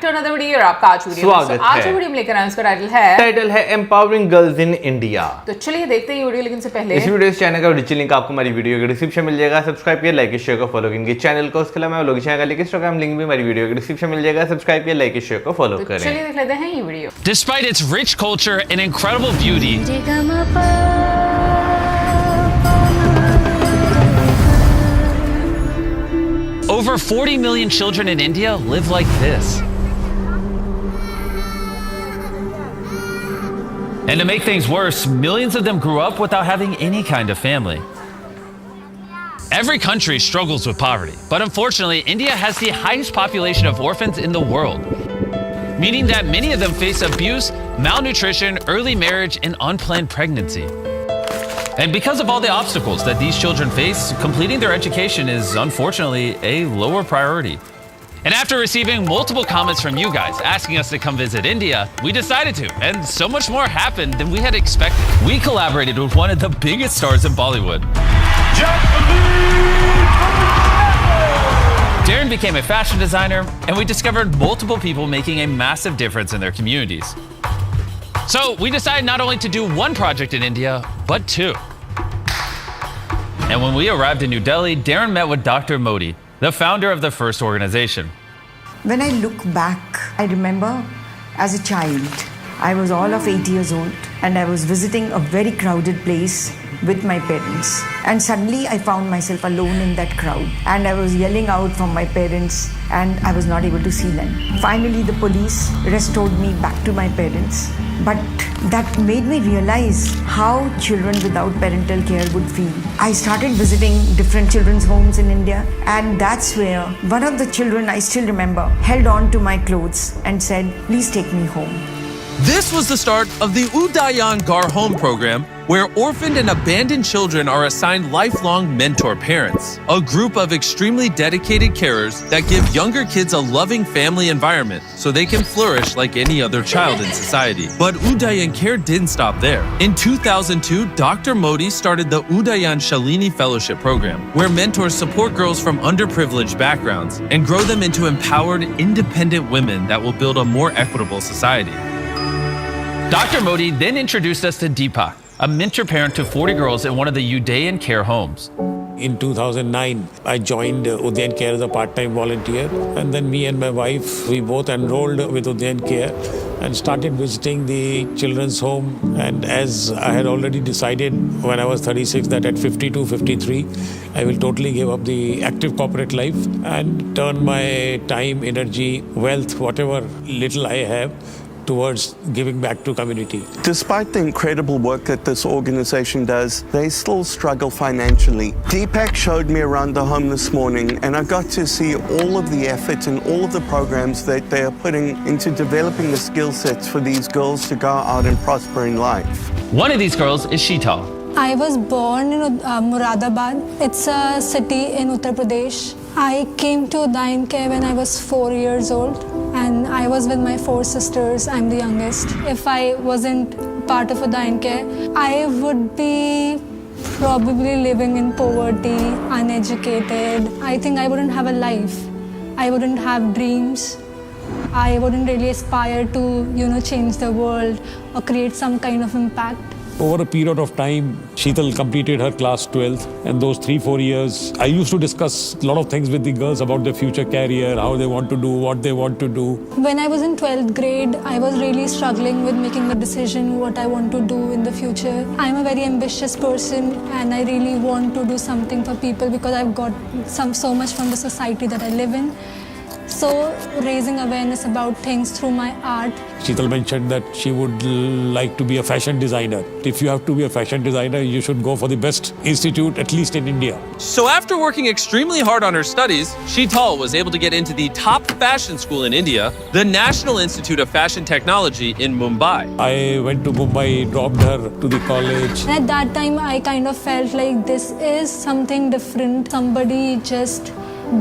another video और आपका आज वीडियो स्वागत है। आज वीडियो में लेकर आए उसका टाइटल है एम्पावरिंग गर्ल्स इन इंडिया। तो चलिए देखते हैं ये वीडियो, लेकिन से पहले इस वीडियो चैनल का डिजिटल लिंक आपको हमारी वीडियो के डिस्क्रिप्शन मिल जाएगा। सब्सक्राइब किया, लाइक शेयर को फॉलो करेंगे चैनल को। उसके अलावा लोग चैनल का लिंक इंस्टाग्राम लिंक भी हमारी वीडियो के डिस्क्रिप्शन मिल जाएगा। सब्सक्राइब किया, लाइक शेयर को फॉलो करें। चलिए देख लेते हैं ये video. Despite its rich culture and incredible beauty, over 40 million children in India live like this. And to make things worse, millions of them grew up without having any kind of family. Every country struggles with poverty, but unfortunately, India has the highest population of orphans in the world, meaning that many of them face abuse, malnutrition, early marriage, and unplanned pregnancy. And because of all the obstacles that these children face, completing their education is unfortunately a lower priority. And after receiving multiple comments from you guys asking us to come visit India, we decided to, and so much more happened than we had expected. We collaborated with one of the biggest stars in Bollywood. Darren became a fashion designer, and we discovered multiple people making a massive difference in their communities. So we decided not only to do one project in India, but two. And when we arrived in New Delhi, Darren met with Dr. Modi, the founder of the first organization. When I look back, I remember as a child, I was all of 8 years old and I was visiting a very crowded place with my parents. And suddenly I found myself alone in that crowd and I was yelling out for my parents and I was not able to see them. Finally, the police restored me back to my parents. But that made me realize how children without parental care would feel. I started visiting different children's homes in India, and that's where one of the children, I still remember, held on to my clothes and said, "Please take me home." This was the start of the Udayan Gar Home program, where orphaned and abandoned children are assigned lifelong mentor parents, a group of extremely dedicated carers that give younger kids a loving family environment so they can flourish like any other child in society. But Udayan Care didn't stop there. In 2002, Dr. Modi started the Udayan Shalini Fellowship Program, where mentors support girls from underprivileged backgrounds and grow them into empowered, independent women that will build a more equitable society. Dr. Modi then introduced us to Deepak, a mentor parent to 40 girls in one of the Udayan Care homes. In 2009, I joined Udayan Care as a part-time volunteer, and then me and my wife, we both enrolled with Udayan Care and started visiting the children's home. And as I had already decided when I was 36 that at 52, 53, I will totally give up the active corporate life and turn my time, energy, wealth, whatever little I have, towards giving back to community. Despite the incredible work that this organization does, they still struggle financially. Deepak showed me around the home this morning and I got to see all of the effort and all of the programs that they are putting into developing the skill sets for these girls to go out and prosper in life. One of these girls is Sheetal. I was born in Muradabad. It's a city in Uttar Pradesh. I came to Udayan Care when I was 4 years old and I was with my 4 sisters. I'm the youngest. If I wasn't part of Udayan Care, I would be probably living in poverty, uneducated. I think I wouldn't have a life. I wouldn't have dreams. I wouldn't really aspire to, change the world or create some kind of impact. Over a period of time, Sheetal completed her class 12th, and those 3-4 years, I used to discuss a lot of things with the girls about their future career, how they want to do, what they want to do. When I was in 12th grade, I was really struggling with making the decision what I want to do in the future. I'm a very ambitious person and I really want to do something for people because I've got so much from the society that I live in. So raising awareness about things through my art. Sheetal mentioned that she would like to be a fashion designer. If you have to be a fashion designer, you should go for the best institute, at least in India. So after working extremely hard on her studies, Sheetal was able to get into the top fashion school in India, the National Institute of Fashion Technology in Mumbai. I went to Mumbai, dropped her to the college. And at that time, I kind of felt like this is something different. Somebody just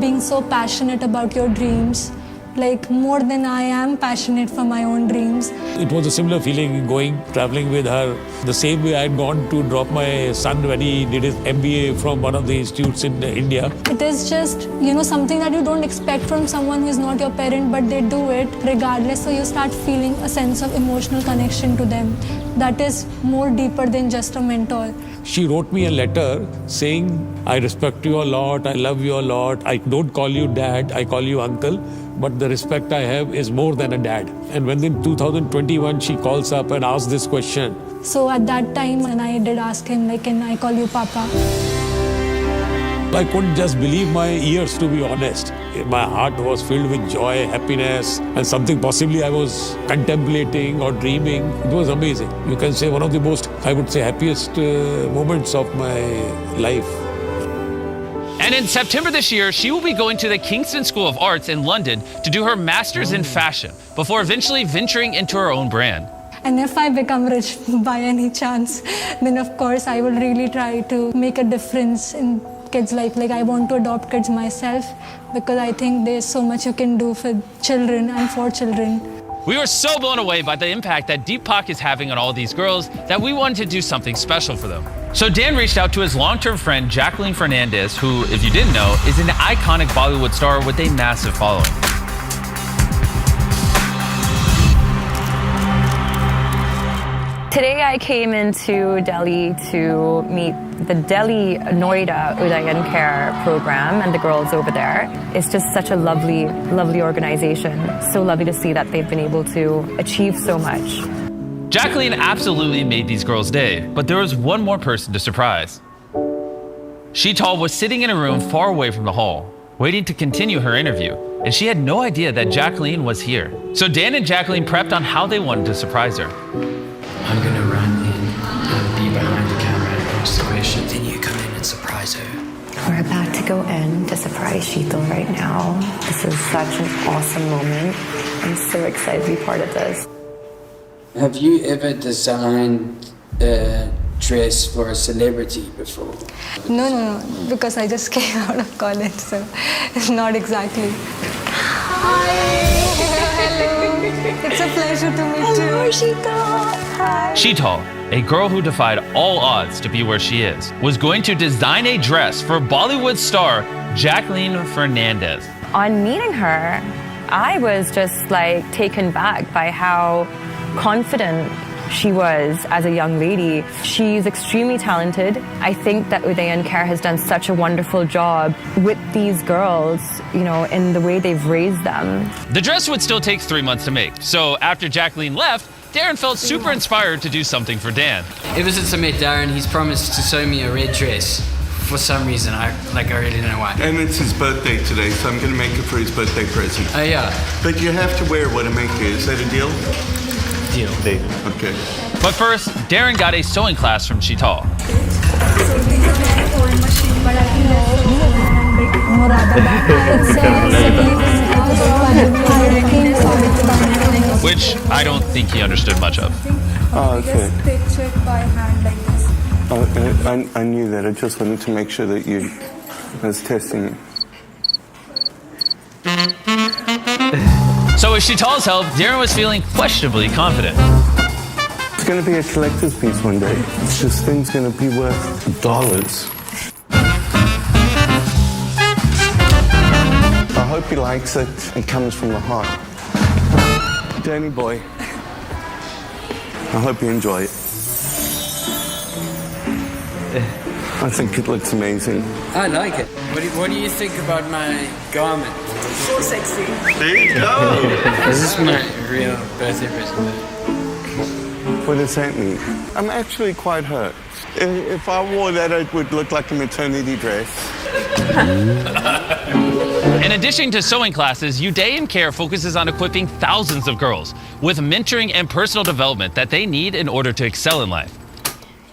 being so passionate about your dreams, like more than I am passionate for my own dreams. It was a similar feeling traveling with her, the same way I had gone to drop my son when he did his MBA from one of the institutes in India. It is just, something that you don't expect from someone who is not your parent, but they do it regardless. So you start feeling a sense of emotional connection to them that is more deeper than just a mentor. She wrote me a letter saying, I respect you a lot, I love you a lot, I don't call you dad, I call you uncle, but the respect I have is more than a dad. And when in 2021 she calls up and asks this question. So at that time, and I did ask him, like, can I call you Papa? I couldn't just believe my ears, to be honest. My heart was filled with joy, happiness, and something possibly I was contemplating or dreaming. It was amazing. You can say one of the most, I would say, happiest moments of my life. And in September this year, she will be going to the Kingston School of Arts in London to do her master's in fashion before eventually venturing into her own brand. And if I become rich by any chance, then of course I will really try to make a difference in kids' life. Like, I want to adopt kids myself because I think there's so much you can do for children and for children. We were so blown away by the impact that Deepak is having on all these girls that we wanted to do something special for them. So Dan reached out to his long-term friend Jacqueline Fernandez, who, if you didn't know, is an iconic Bollywood star with a massive following. Today I came into Delhi to meet the Delhi Noida Udayan Care program and the girls over there. It's just such a lovely, lovely organization. So lovely to see that they've been able to achieve so much. Jacqueline absolutely made these girls' day, but there was one more person to surprise. Sheetal was sitting in a room far away from the hall, waiting to continue her interview, and she had no idea that Jacqueline was here. So Dan and Jacqueline prepped on how they wanted to surprise her. I'm gonna run in and be behind the camera and ask the questions, and you come in and surprise her. We're about to go in to surprise Sheetal right now. This is such an awesome moment. I'm so excited to be part of this. Have you ever designed a dress for a celebrity before? No, because I just came out of college, so it's not exactly. Hi! Hello! It's a pleasure to meet you. Hello, Sheetal! Hi! Sheetal, a girl who defied all odds to be where she is, was going to design a dress for Bollywood star Jacqueline Fernandez. On meeting her, I was just like taken back by how confident she was as a young lady. She's extremely talented. I think that Udayan Care has done such a wonderful job with these girls, in the way they've raised them. The dress would still take 3 months to make, so after Jacqueline left, Darren felt super inspired to do something for Dan. Ever since I met Darren, he's promised to sew me a red dress. For some reason, I really don't know why. And it's his birthday today, so I'm going to make it for his birthday present. Oh yeah. But you have to wear what I make you. Is that a deal? Deal. Okay. But first, Darren got a sewing class from Sheetal. Which I don't think he understood much of. Oh, okay. Oh, I knew that. I just wanted to make sure that I was testing you. So with Sheetal's help, Darren was feeling questionably confident. It's going to be a collector's piece one day. This thing's going to be worth dollars. I hope he likes it and comes from the heart. Danny boy, I hope you enjoy it. I think it looks amazing. I like it. What do you think about my garment? So sexy. There you go. This is my real birthday present. What does that mean? I'm actually quite hurt. If I wore that, it would look like a maternity dress. In addition to sewing classes, Udayan Care focuses on equipping thousands of girls with mentoring and personal development that they need in order to excel in life.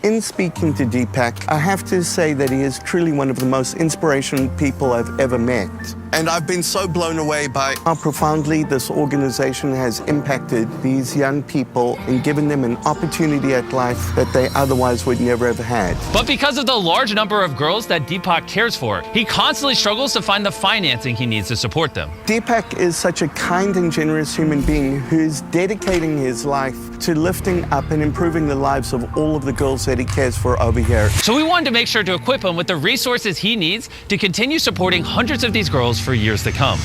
In speaking to Deepak, I have to say that he is truly one of the most inspirational people I've ever met. And I've been so blown away by how profoundly this organization has impacted these young people and given them an opportunity at life that they otherwise would never have had. But because of the large number of girls that Deepak cares for, he constantly struggles to find the financing he needs to support them. Deepak is such a kind and generous human being who's dedicating his life to lifting up and improving the lives of all of the girls that he cares for over here. So we wanted to make sure to equip him with the resources he needs to continue supporting hundreds of these girls for years to come.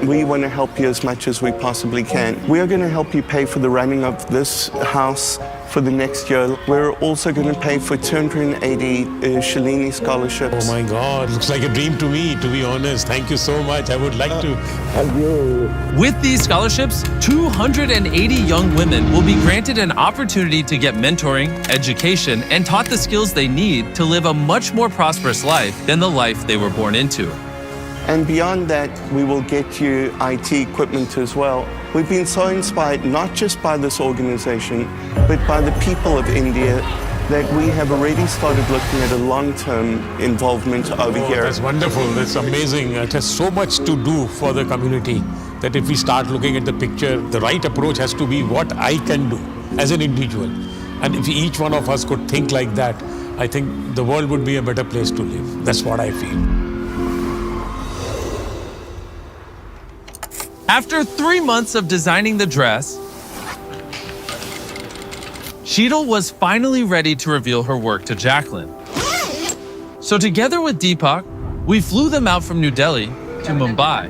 We want to help you as much as we possibly can. We are going to help you pay for the running of this house for the next year. We're also going to pay for 280 Shalini scholarships. Oh my God, looks like a dream to me, to be honest. Thank you so much. I would like to help you. With these scholarships, 280 young women will be granted an opportunity to get mentoring, education, and taught the skills they need to live a much more prosperous life than the life they were born into. And beyond that, we will get you IT equipment as well. We've been so inspired, not just by this organization, but by the people of India, that we have already started looking at a long-term involvement over here. That's wonderful. That's amazing. It has so much to do for the community that if we start looking at the picture, the right approach has to be what I can do as an individual. And if each one of us could think like that, I think the world would be a better place to live. That's what I feel. After 3 months of designing the dress, Sheetal was finally ready to reveal her work to Jacqueline. So together with Deepak, we flew them out from New Delhi to Mumbai.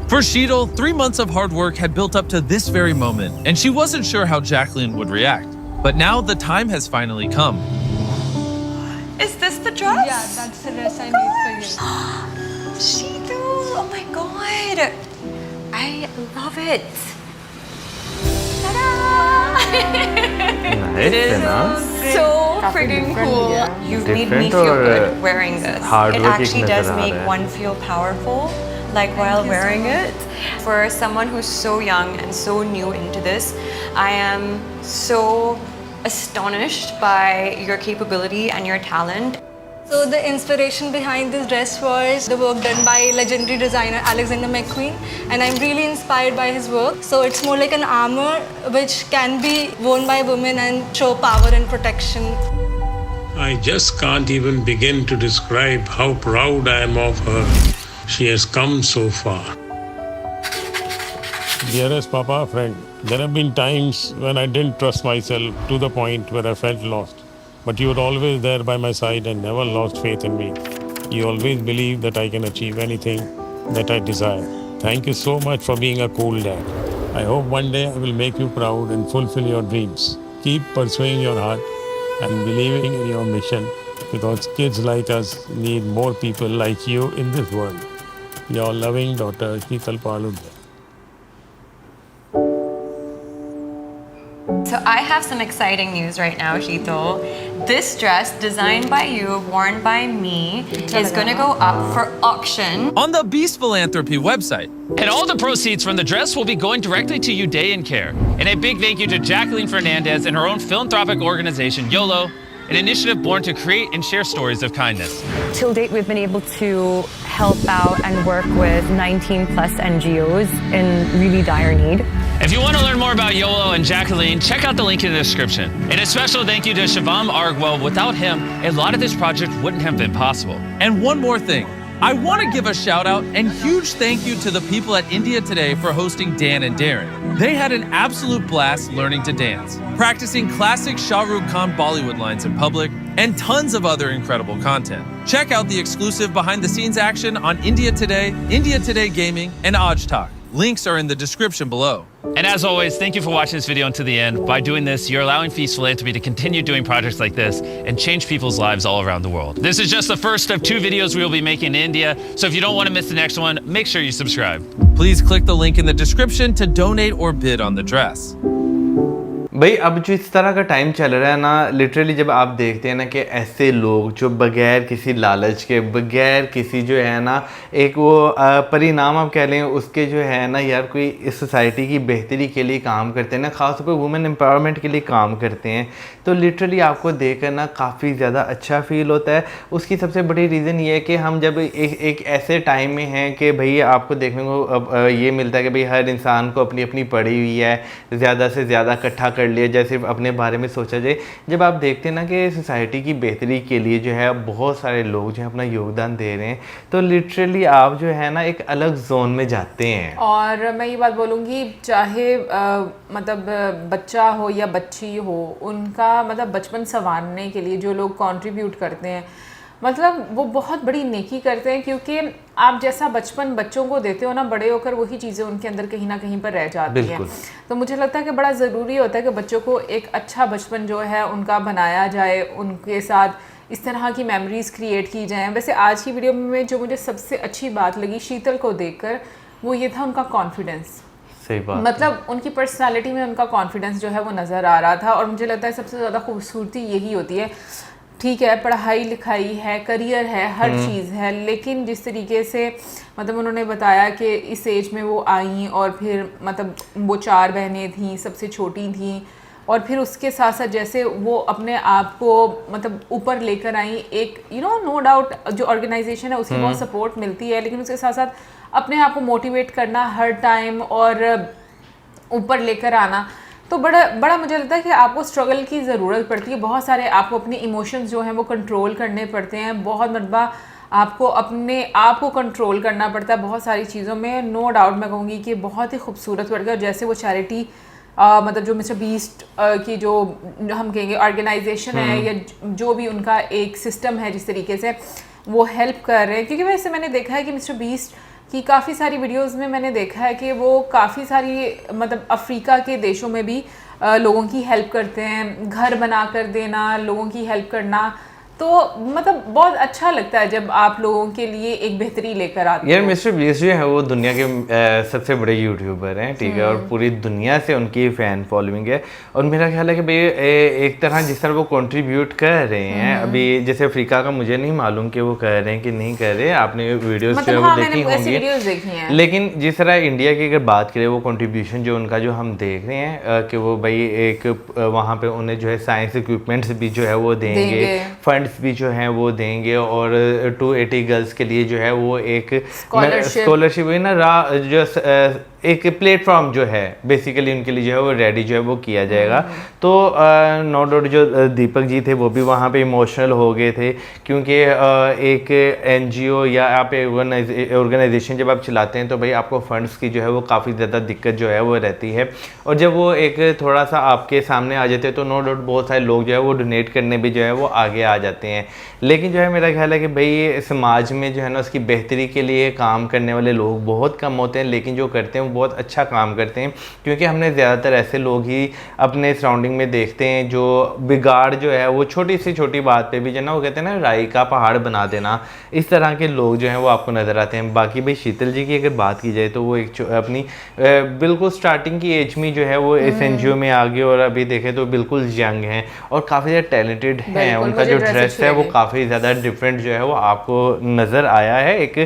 For Sheetal, 3 months of hard work had built up to this very moment, and she wasn't sure how Jacqueline would react. But now the time has finally come. Is this the dress? Yeah, that's the dress I made for you. Sheetal, oh my god. I love it. Ta-da! It is so freaking cool. You made me feel good wearing this. It actually does make one feel powerful, like while wearing it. For someone who's so young and so new into this, I am so astonished by your capability and your talent. So the inspiration behind this dress was the work done by legendary designer Alexander McQueen, and I'm really inspired by his work. So it's more like an armor which can be worn by women and show power and protection. I just can't even begin to describe how proud I am of her. She has come so far. Dearest Papa, friend, there have been times when I didn't trust myself to the point where I felt lost. But you were always there by my side and never lost faith in me. You always believed that I can achieve anything that I desire. Thank you so much for being a cool dad. I hope one day I will make you proud and fulfill your dreams. Keep pursuing your heart and believing in your mission, because kids like us need more people like you in this world. Your loving daughter, Sheetal Paludya. So I have some exciting news right now, Sheetal. This dress, designed by you, worn by me, is gonna go up for auction On the Beast Philanthropy website. And all the proceeds from the dress will be going directly to Uday in Care. And a big thank you to Jacqueline Fernandez and her own philanthropic organization, YOLO, an initiative born to create and share stories of kindness. Till date, we've been able to help out and work with 19 plus NGOs in really dire need. If you want to learn more about YOLO and Jacqueline, check out the link in the description. And a special thank you to Shivam Argwell. Without him, a lot of this project wouldn't have been possible. And one more thing. I want to give a shout out and huge thank you to the people at India Today for hosting Dan and Darren. They had an absolute blast learning to dance, practicing classic Shah Rukh Khan Bollywood lines in public, and tons of other incredible content. Check out the exclusive behind the scenes action on India Today Gaming, and Aj Talk. Links are in the description below. And as always, thank you for watching this video until the end. By doing this, you're allowing Feast Philanthropy to continue doing projects like this and change people's lives all around the world. This is just the first of 2 videos we will be making in India, so if you don't want to miss the next one, make sure you subscribe. Please click the link in the description to donate or bid on the dress. भाई अब जो इस तरह का time चल रहा है ना, लिटरली जब आप देखते हैं ना कि ऐसे लोग जो बगैर किसी लालच के, बगैर किसी जो है ना एक वो परिणाम आप कह लें उसके जो है ना यार कोई इस सोसाइटी की बेहतरी के लिए काम करते हैं ना, ख़ासतौर पर वुमेन एम्पावरमेंट के लिए काम करते हैं, तो लिटरली आपको देखकर ना काफ़ी ज़्यादा अच्छा फील होता है। उसकी सबसे बड़ी रीज़न ये है कि हम जब एक ऐसे टाइम में हैं कि भाई आपको देखने को अब ये मिलता है कि भाई हर इंसान को अपनी अपनी पड़ी हुई है, ज़्यादा से ज़्यादा इकट्ठा कर लिया जाए, सिर्फ अपने बारे में सोचा जाए। जब आप देखते हैं ना कि सोसाइटी की बेहतरी के लिए जो है बहुत सारे लोग जो है अपना योगदान दे रहे हैं, तो लिटरली आप जो है ना एक अलग जोन में जाते हैं। और मैं ये बात बोलूँगी, चाहे मतलब बच्चा हो या बच्ची हो, उनका मतलब बचपन संवारने के लिए जो लोग कंट्रीब्यूट करते हैं, मतलब वो बहुत बड़ी नेकी करते हैं, क्योंकि आप जैसा बचपन बच्चों को देते हो ना, बड़े होकर वही चीज़ें उनके अंदर कहीं ना कहीं पर रह जाती हैं। तो मुझे लगता है कि बड़ा ज़रूरी होता है कि बच्चों को एक अच्छा बचपन जो है उनका बनाया जाए, उनके साथ इस तरह की मेमोरीज़ क्रिएट की जाएँ। वैसे आज की वीडियो में जो मुझे सबसे अच्छी बात लगी शीतल को देखकर, वो ये था उनका कॉन्फिडेंस। सही बात, मतलब उनकी पर्सनालिटी में उनका कॉन्फिडेंस जो है वो नज़र आ रहा था। और मुझे लगता है सबसे ज़्यादा खूबसूरती यही होती है, ठीक है पढ़ाई लिखाई है, करियर है, हर चीज़ है, लेकिन जिस तरीके से मतलब उन्होंने बताया कि इस एज में वो आई और फिर मतलब वो 4 बहनें थीं, सबसे छोटी थीं, और फिर उसके साथ साथ जैसे वो अपने आप को मतलब ऊपर लेकर आई, एक नो डाउट जो ऑर्गेनाइजेशन है उसकी बहुत सपोर्ट मिलती है, लेकिन उसके साथ साथ अपने आप को मोटिवेट करना हर टाइम और ऊपर लेकर आना, तो बड़ा मुझे लगता है कि आपको स्ट्रगल की ज़रूरत पड़ती है। बहुत सारे आपको अपने इमोशंस जो हैं वो कंट्रोल करने पड़ते हैं, बहुत मरतबा आपको अपने आप को कंट्रोल करना पड़ता है बहुत सारी चीज़ों में। नो डाउट मैं कहूँगी कि बहुत ही खूबसूरत वर्क है। और जैसे वो चैरिटी मतलब जो मिस्टर बीस्ट की जो हम कहेंगे ऑर्गेनाइजेशन है या जो भी उनका एक सिस्टम है, जिस तरीके से वो हेल्प कर रहे हैं, क्योंकि वैसे मैंने देखा है कि मिस्टर बीस्ट कि काफ़ी सारी वीडियोस में मैंने देखा है कि वो काफ़ी सारी मतलब अफ्रीका के देशों में भी लोगों की हेल्प करते हैं, घर बना कर देना, लोगों की हेल्प करना, तो मतलब बहुत अच्छा लगता है जब आप लोगों के लिए एक बेहतरी लेकर आते हैं। यार मिस्टर बीस्ट जो है वो दुनिया के सबसे बड़े यूट्यूबर हैं, ठीक है, और पूरी दुनिया से उनकी फ़ैन फॉलोइंग है। और मेरा ख्याल है कि भाई एक तरह जिस तरह वो कंट्रीब्यूट कर रहे हैं, अभी जैसे अफ्रीका का मुझे नहीं मालूम कि वो कर रहे हैं कि नहीं कर रहे, आपने वीडियोस मतलब जो है हाँ, वो देखी होंगी, लेकिन जिस तरह इंडिया की अगर बात करें, वो कंट्रीब्यूशन जो उनका जो हम देख रहे हैं कि वो भाई एक वहाँ पे उन्हें जो है साइंस इक्विपमेंट्स भी जो है वो देंगे, फंड्स भी जो हैं वो देंगे, और 280 गर्ल्स के लिए जो है वो एक स्कॉलरशिप हुई ना, जो एक प्लेटफॉर्म जो है बेसिकली उनके लिए जो है वो रेडी जो है वो किया जाएगा। तो नो डाउट जो दीपक जी थे वो भी वहाँ पे इमोशनल हो गए थे, क्योंकि एक एनजीओ या आप ऑर्गेनाइजेशन जब आप चलाते हैं तो भाई आपको फंड्स की जो है वो काफ़ी ज़्यादा दिक्कत जो है वो रहती है, और जब वो एक थोड़ा सा आपके सामने आ जाते हैं तो नो डाउट बहुत सारे लोग जो है वो डोनेट करने भी जो है वो आगे आ जाते हैं। लेकिन जो है मेरा ख्याल है कि भाई समाज में जो है ना उसकी बेहतरी के लिए काम करने वाले लोग बहुत कम होते हैं, लेकिन जो करते हैं बहुत अच्छा काम करते हैं, क्योंकि हमने ज़्यादातर ऐसे लोग ही अपने सराउंडिंग में देखते हैं जो बिगाड़ जो है वो छोटी से छोटी बात पे भी जो है ना वो कहते हैं ना राई का पहाड़ बना देना, इस तरह के लोग जो हैं वो आपको नज़र आते हैं। बाकी भाई शीतल जी की अगर बात की जाए तो वो एक अपनी बिल्कुल स्टार्टिंग की एज में जो है वो इस एनजीओ में आ गए, और अभी देखें तो बिल्कुल यंग हैं और काफ़ी ज़्यादा टैलेंटेड हैं। उनका जो ड्रेस है वो काफ़ी ज़्यादा डिफरेंट जो है वो आपको नज़र आया है, एक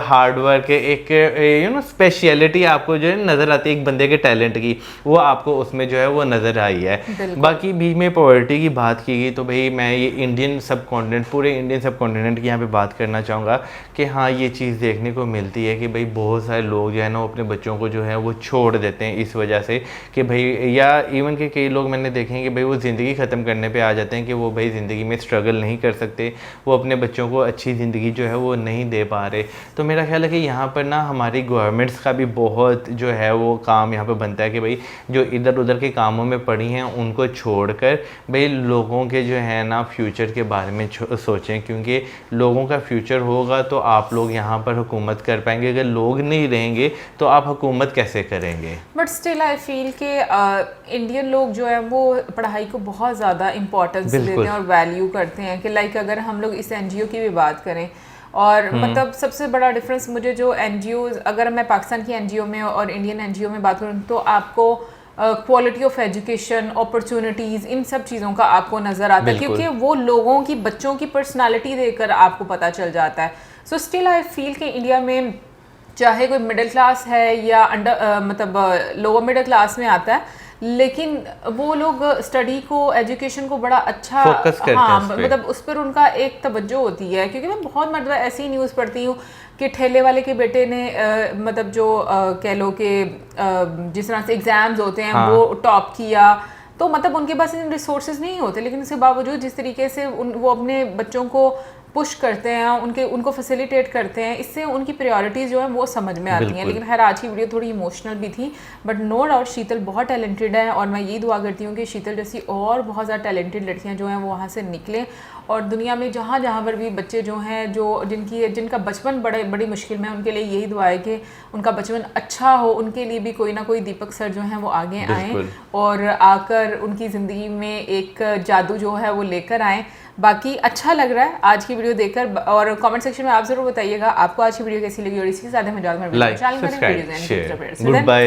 हार्ड वर्क, एक स्पेशलिटी आपको जो है नज़र आती है एक बंदे के टैलेंट की, वो आपको उसमें जो है वो नज़र आई है। बाकी बीच में पॉवर्टी की बात की गई तो भाई मैं ये इंडियन सब कॉन्टिनेंट, पूरे इंडियन सब कॉन्टिनेंट की यहाँ पे बात करना चाहूँगा कि हाँ ये चीज़ देखने को मिलती है कि भाई बहुत सारे लोग जो है ना अपने बच्चों को जो है वो छोड़ देते हैं इस वजह से कि भाई, या इवन के कई लोग मैंने देखे हैं कि भाई वो ज़िंदगी ख़त्म करने पर आ जाते हैं कि वो भाई ज़िंदगी में स्ट्रगल नहीं कर सकते, वो अपने बच्चों को अच्छी ज़िंदगी जो है वो नहीं दे पा रहे। तो मेरा ख्याल है कि यहाँ पर ना हमारी गवर्नमेंट्स का भी बहुत जो है वो काम यहाँ पे बनता है कि भाई जो इधर उधर के कामों में पड़ी हैं उनको छोड़कर भाई लोगों के जो है ना फ्यूचर के बारे में सोचें, क्योंकि लोगों का फ्यूचर होगा तो आप लोग यहाँ पर हुकूमत कर पाएंगे, अगर लोग नहीं रहेंगे तो आप हुकूमत कैसे करेंगे। बट स्टिल आई फील के इंडियन लोग जो है वो पढ़ाई को बहुत ज़्यादा इम्पोर्टेंस देते हैं और वैल्यू करते हैं कि लाइक अगर हम लोग इस एनजीओ की भी बात करें, और मतलब सबसे बड़ा डिफरेंस मुझे जो एनजीओ, अगर मैं पाकिस्तान की एनजीओ में और इंडियन एनजीओ में बात करूँ तो आपको क्वालिटी ऑफ एजुकेशन, अपॉर्चुनिटीज़, इन सब चीज़ों का आपको नज़र आता है, क्योंकि वो लोगों की, बच्चों की पर्सनालिटी देखकर आपको पता चल जाता है। सो स्टिल आई फील कि इंडिया में चाहे कोई मिडिल क्लास है या मतलब लोअर मिडिल क्लास में आता है, लेकिन वो लोग स्टडी को, एजुकेशन को बड़ा अच्छा फोकस करते हैं, मतलब उस पर उनका एक तवज्जो होती है। क्योंकि मैं बहुत मतलब ऐसी न्यूज़ पढ़ती हूँ कि ठेले वाले के बेटे ने मतलब जो कह लो कि जिस तरह से एग्जाम्स होते हैं वो टॉप किया, तो मतलब उनके पास इन रिसोर्सेज नहीं होते, लेकिन उसके बावजूद जिस तरीके से वो अपने बच्चों को पुश करते हैं, उनको फैसिलिटेट करते हैं, इससे उनकी प्रायोरिटीज़ जो है वो समझ में आती हैं। लेकिन खैर आज की वीडियो थोड़ी इमोशनल भी थी, बट नो डाउट शीतल बहुत टैलेंटेड है, और मैं यही दुआ करती हूँ कि शीतल जैसी और बहुत ज़्यादा टैलेंटेड लड़कियाँ जो हैं वो वहाँ से निकलें, और दुनिया में जहाँ जहाँ पर भी बच्चे जो हैं जिनका बचपन बड़ी मुश्किल में है, उनके लिए यही दुआ है कि उनका बचपन अच्छा हो, उनके लिए भी कोई ना कोई दीपक सर जो हैं वो आगे आएँ और आकर उनकी ज़िंदगी में एक जादू जो है वो लेकर आएँ। बाकी अच्छा लग रहा है आज की वीडियो देखकर, और कमेंट सेक्शन में आप जरूर बताइएगा आपको आज की वीडियो कैसी लगी, और इसी के साथ हम like, subscribe, share, good bye.